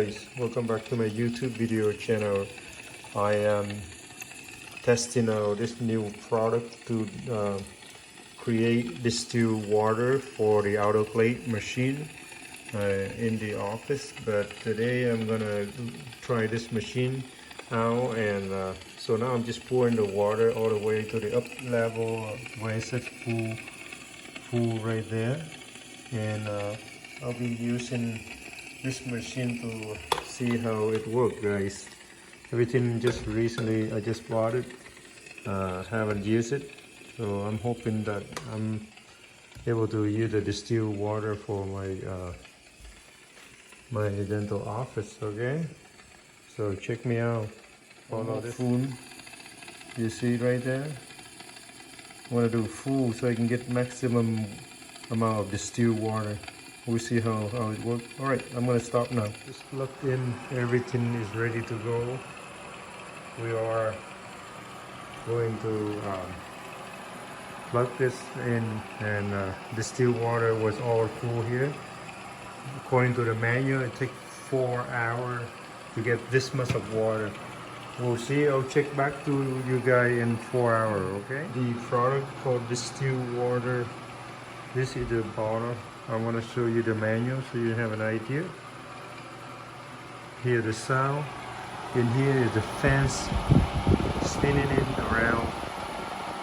guys, welcome back to my YouTube video channel. I am testing out this new product to create distilled water for the autoclave machine in the office. But today I'm gonna try this machine out, and so now I'm just pouring the water all the way to the up level where it says full right there, and I'll be using this machine to see how it works, guys. Everything just recently I just bought it, haven't used it, so I'm hoping that I'm able to use the distilled water for my dental office. Okay, so check me out. Follow this spoon, you see it right there. I want to do full so I can get maximum amount of distilled water. We'll see how it works. Alright, I'm gonna stop now. Just plugged in, everything is ready to go. We are going to plug this in, and distilled water was all full here. According to the manual, it takes 4 hours to get this much of water. We'll see. I'll check back to you guys in 4 hours, okay? The product called distilled water. This is the bottle. I want to show you the manual so you have an idea. Here the sound. In here is the fans spinning it around.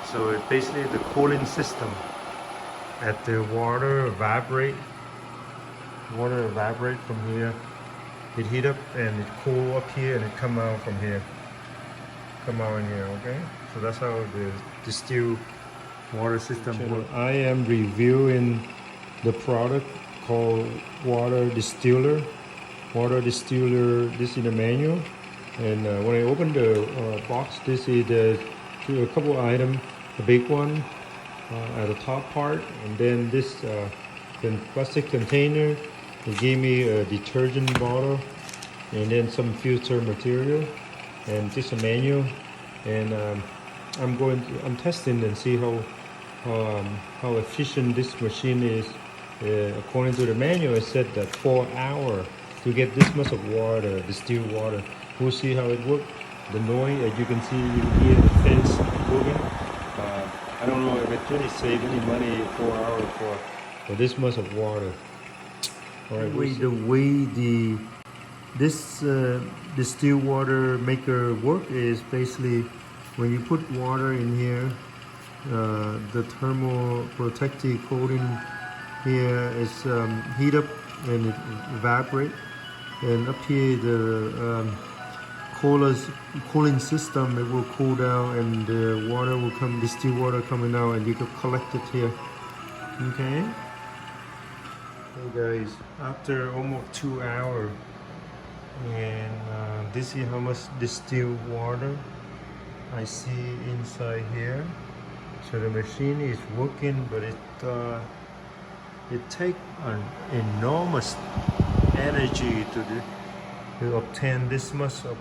So it basically the cooling system. At the water evaporate from here. It heat up and it cool up here, and it come out from here. Come out in here, okay? So that's how the distilled water system works. I am reviewing the product called water distiller. This is the manual, and when I open the box, this is a couple items. The big one at the top part, and then this plastic container. They gave me a detergent bottle, and then some filter material, and just a manual. And I'm testing and see how efficient this machine is. According to the manual, it said that 4 hours to get this much of water, distilled water. We'll see how it works. The noise, as you can see, you can hear the fence moving. I don't know if it really save any money 4 hours for this much of water. All right, the way this distilled water maker work is basically when you put water in here, the thermal protective coating here is heat up and it evaporate, and up here the cooling system, it will cool down, and the water will come, distilled water coming out, and you can collect it here. Okay. Hey guys, after almost 2 hours, and this is how much distilled water I see inside here. So the machine is working, but it takes an enormous energy to obtain this much of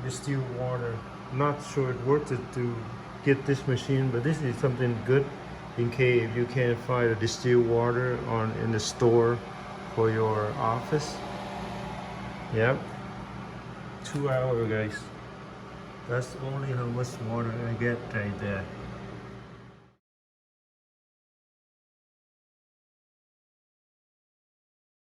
distilled water. Not sure it's worth it to get this machine, but this is something good in case you can't find a distilled water in the store for your office. Yep, 2 hours, guys. That's only how much water I get right there.